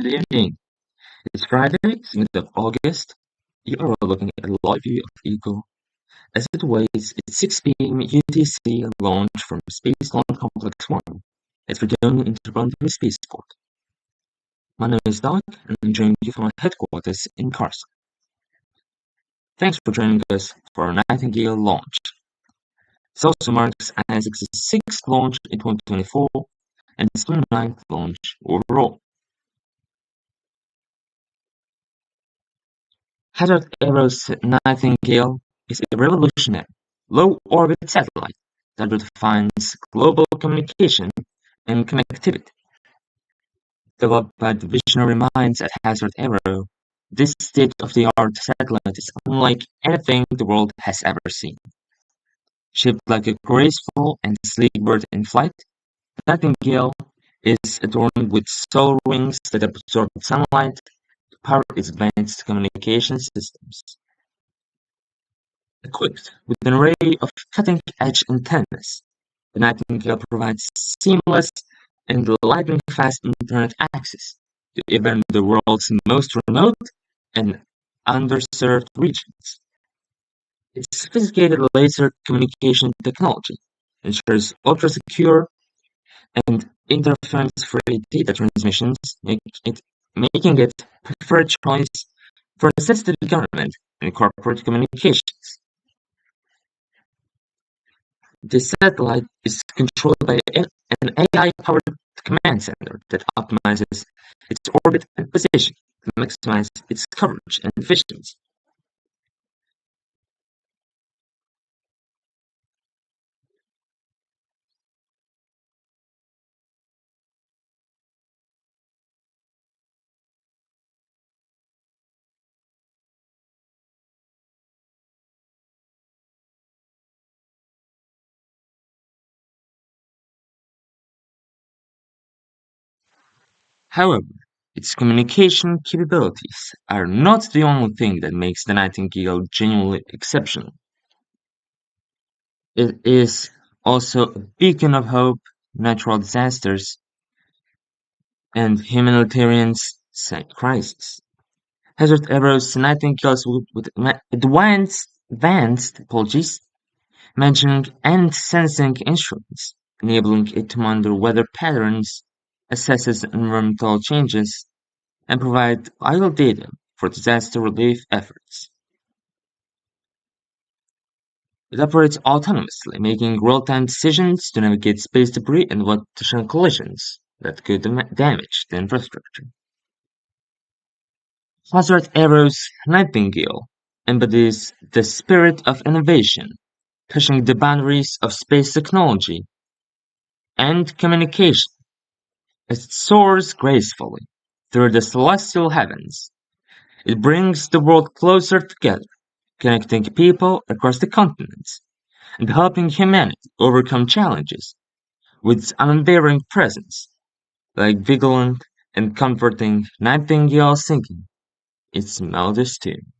Good evening. It's Friday, 2nd of August. You are looking at a live view of Eagle as it waits its 6 p.m. UTC launch from Space Launch Complex 1 at Freidonia Interplanetary Spaceport. My name is Doc, and I'm joining you from my headquarters in Carson. Thanks for joining us for our Nightingale launch. This also marks ISX's 6th launch in 2024 and its 29th launch overall. Hazard Aero's Nightingale is a revolutionary, low-orbit satellite that redefines global communication and connectivity. Developed by the visionary minds at Hazard Aero, this state-of-the-art satellite is unlike anything the world has ever seen. Shaped like a graceful and sleek bird in flight, the Nightingale is adorned with solar wings that absorb sunlight to power its advanced communication systems. Equipped with an array of cutting-edge antennas, the Nightingale provides seamless and lightning-fast internet access to even the world's most remote and underserved regions. Its sophisticated laser communication technology ensures ultra-secure and interference-free data transmissions, making it preferred choice for sensitive government and corporate communications. The satellite is controlled by an AI-powered command center that optimizes its orbit and position to maximize its coverage and efficiency. However, its communication capabilities are not the only thing that makes the Nightingale genuinely exceptional. It is also a beacon of hope, natural disasters, and humanitarian crises. Hazard Aero's Nightingales with advanced measuring and sensing instruments, enabling it to monitor weather patterns, assesses environmental changes, and provide vital data for disaster relief efforts. It operates autonomously, making real-time decisions to navigate space debris and avoid potential collisions that could damage the infrastructure. Hazard Aero's Nightingale embodies the spirit of innovation, pushing the boundaries of space technology and communication. It soars gracefully through the celestial heavens. It brings the world closer together, connecting people across the continents and helping humanity overcome challenges with its unwavering presence, like vigilant and comforting nightingale singing its melodious tune.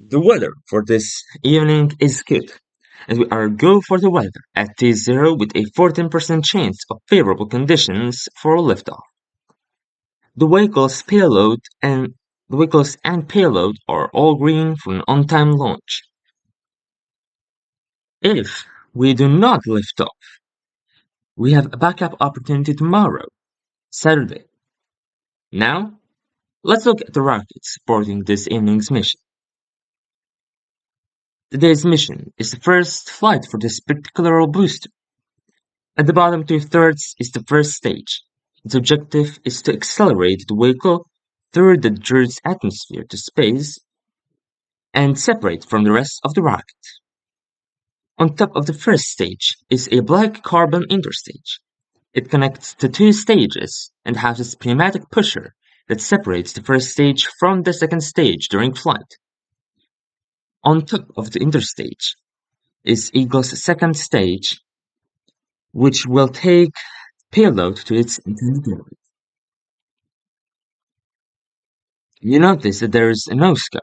The weather for this evening is good, and we are go for the weather at T0 with a 14% chance of favorable conditions for liftoff. The vehicles and payload are all green for an on-time launch. If we do not lift off, we have a backup opportunity tomorrow, Saturday. Now, let's look at the rockets supporting this evening's mission. Today's mission is the first flight for this particular booster. At the bottom two-thirds is the first stage. Its objective is to accelerate the vehicle through the Earth's atmosphere to space and separate from the rest of the rocket. On top of the first stage is a black carbon interstage. It connects the two stages and houses a pneumatic pusher that separates the first stage from the second stage during flight. On top of the interstage is Eagle's second stage, which will take payload to its intended orbit. You notice that there is a nose cone.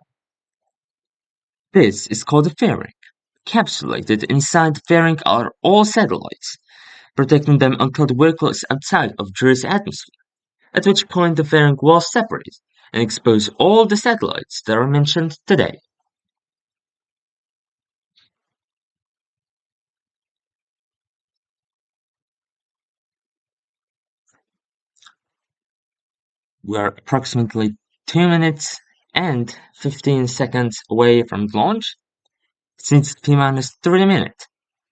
This is called the fairing. Encapsulated inside the fairing are all satellites, protecting them until the vehicle is outside of Drew's atmosphere, at which point the fairing will separate and expose all the satellites that are mentioned today. We are approximately 2 minutes and 15 seconds away from launch. Since T-minus 30 minutes,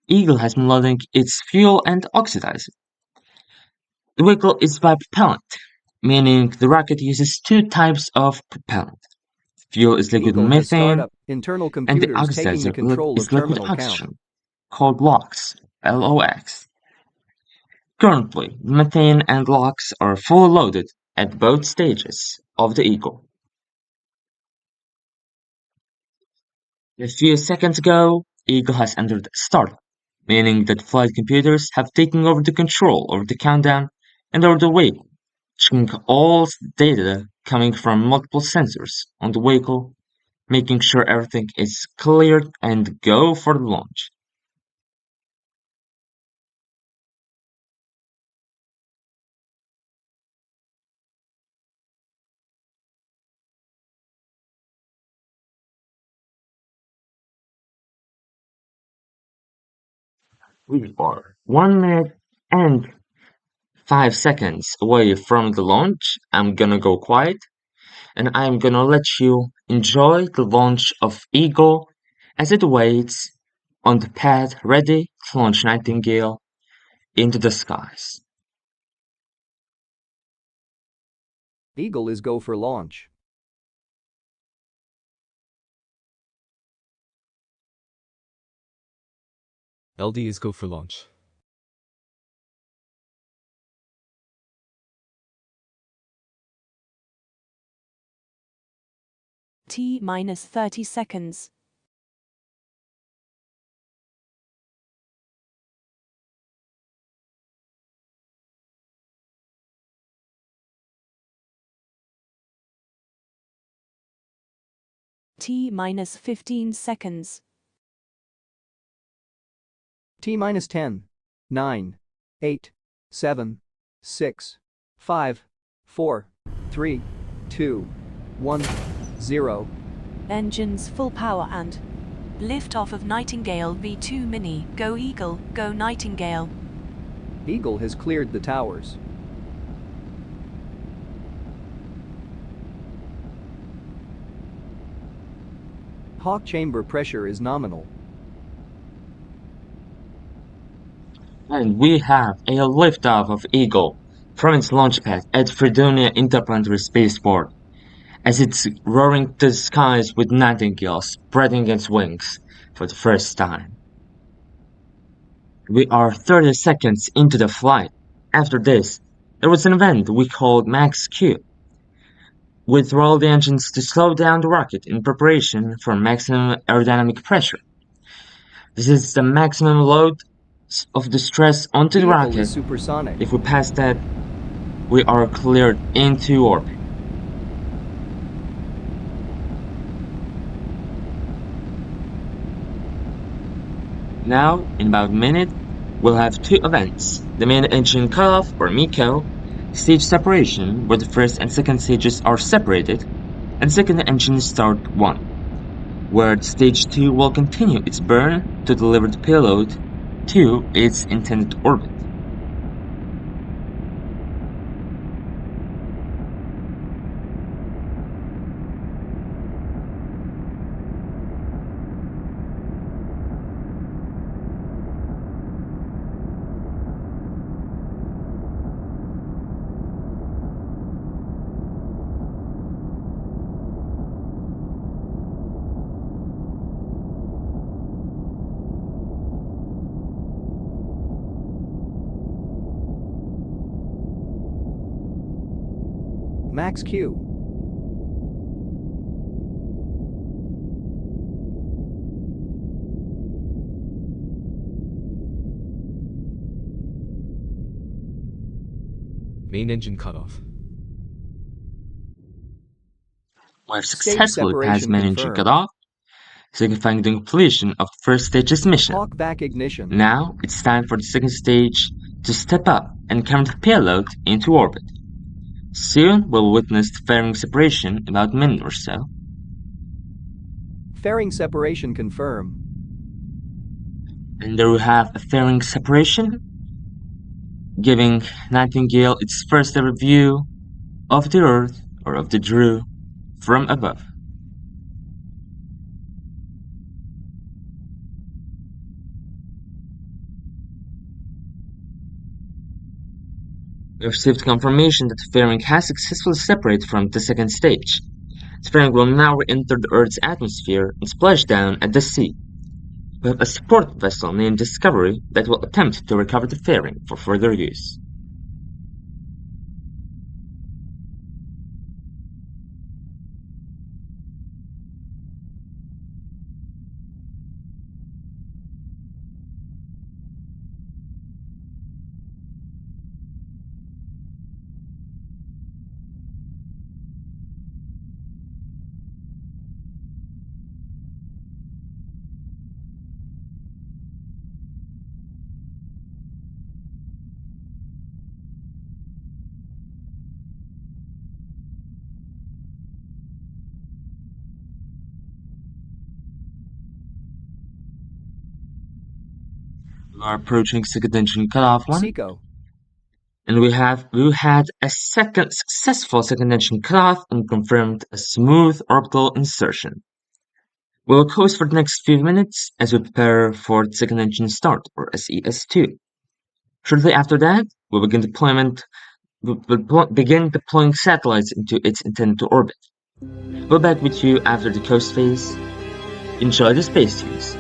Eagle has been loading its fuel and oxidizer. The vehicle is bipropellant, meaning the rocket uses two types of propellant. Fuel is liquid Eagle has methane, startup internal and the computers taking the oxidizer control of is liquid terminal count. oxygen, called LOX, LOX. Currently, the methane and LOX are fully loaded at both stages of the Eagle. A few seconds ago, Eagle has entered startup, meaning that flight computers have taken over the control over the countdown and over the vehicle, checking all data coming from multiple sensors on the vehicle, making sure everything is cleared and go for the launch. We are 1 minute and 5 seconds away from the launch. I'm gonna go quiet and I'm gonna let you enjoy the launch of Eagle as it waits on the pad ready to launch Nightingale into the skies. Eagle is go for launch. LD is go for launch. T-minus 30 seconds. T-minus 15 seconds. T-minus 10, 9, 8, 7, 6, 5, 4, 3, 2, 1, 0. Engines full power and liftoff of Nightingale V2 Mini. Go Eagle, go Nightingale. Eagle has cleared the towers. Hawk chamber pressure is nominal. And we have a liftoff of Eagle from its launch pad at Freidonia Interplanetary Spaceport as it's roaring to the skies with Nightingale spreading its wings for the first time. We are 30 seconds into the flight. After this, there was an event we called Max Q. We throttled the engines to slow down the rocket in preparation for maximum aerodynamic pressure. This is the maximum load of the stress onto the Vehicle rocket. is supersonic. If we pass that, we are cleared into orbit. Now, in about a minute, we'll have two events: the main engine cutoff, or MECO, stage separation, where the first and second stages are separated, and second engine start 1, where stage 2 will continue its burn to deliver the payload to its intended orbit. Max Q. Main engine cutoff. We have Stage successfully passed separation main engine confirmed. cutoff, signifying the completion of the first stage's mission. Hawk back ignition. Now it's time for the second stage to step up and carry the payload into orbit. Soon we'll witness the fairing separation in about a minute or so. Fairing separation confirmed. And there we have a fairing separation, giving Nightingale its first ever view of the Earth, or of the Droo, from above. We have received confirmation that the fairing has successfully separated from the second stage. The fairing will now re-enter the Earth's atmosphere and splash down at the sea. We have a support vessel named Discovery that will attempt to recover the fairing for further use. We are approaching second engine cutoff 1. Seco. And we had a second successful second engine cutoff and confirmed a smooth orbital insertion. We'll coast for the next few minutes as we prepare for the second engine start, or SES2. Shortly after that, we'll begin deploying satellites into its intended orbit. We'll be back with you after the coast phase. Enjoy the space tunes.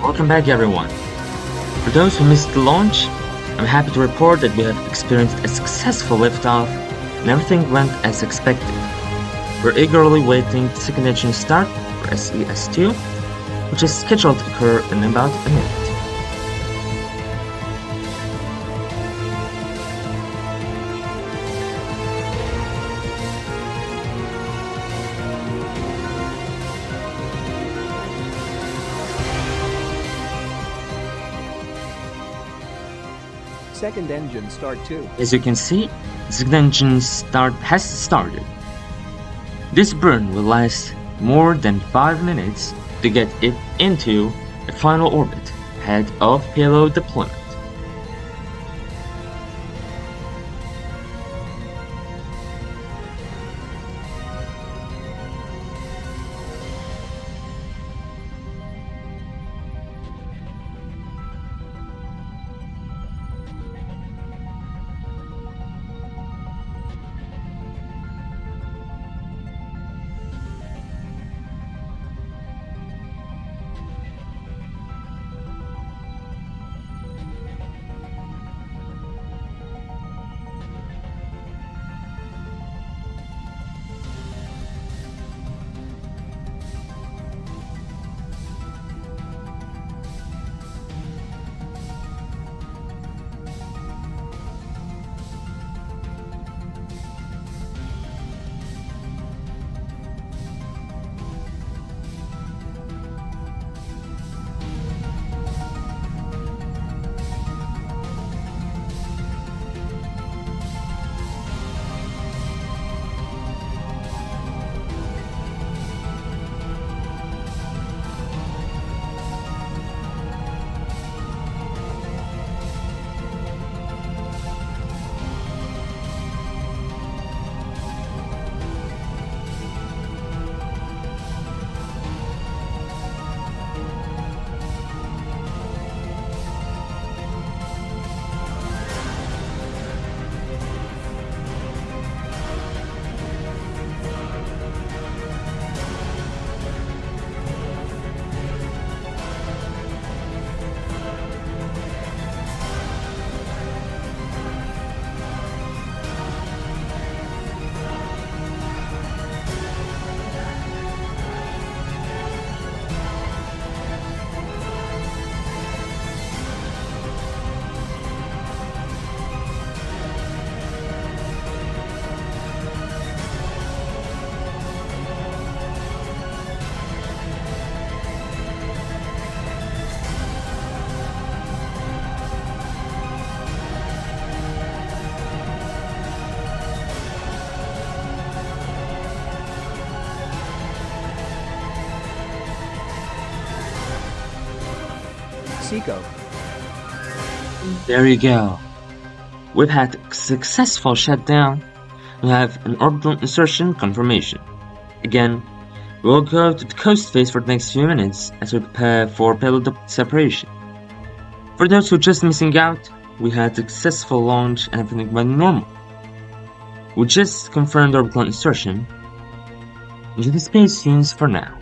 Welcome back everyone. For those who missed the launch, I'm happy to report that we have experienced a successful liftoff and everything went as expected. We're eagerly waiting the second engine start for SES2, which is scheduled to occur in about a minute. Second engine start too. As you can see, the second engine has started. This burn will last more than 5 minutes to get it into a final orbit ahead of payload deployment. Seco. There you go. We've had a successful shutdown. We have an orbital insertion confirmation. Again, we'll go to the coast phase for the next few minutes as we prepare for payload separation. For those who are just missing out, we had a successful launch and everything went normal. We just confirmed orbital insertion into the space scenes for now.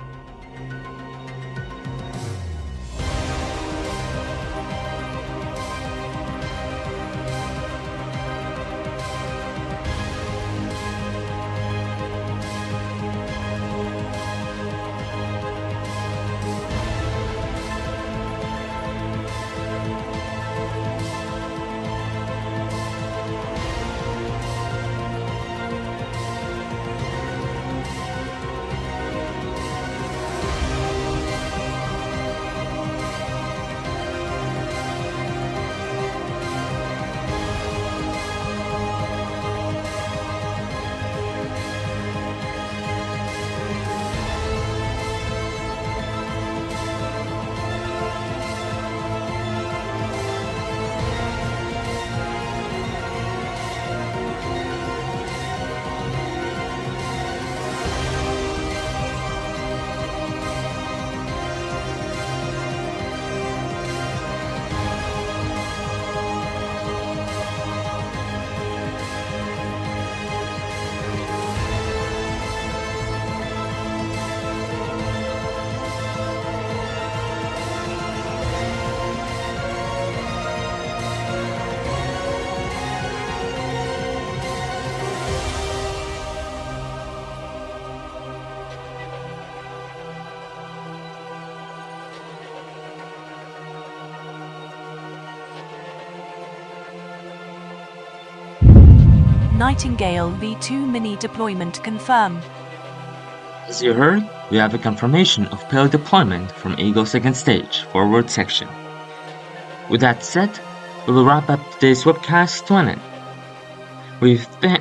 Nightingale V2 mini deployment confirmed. As you heard, we have a confirmation of payload deployment from Eagle second stage, forward section. With that said, We will wrap up today's webcast to an end. We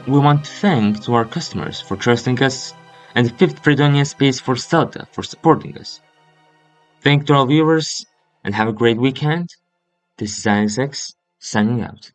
want to thank to our customers for trusting us and the 5th Freidonia Spaceport Delta for supporting us. Thank to our viewers and have a great weekend. This is ISX signing out.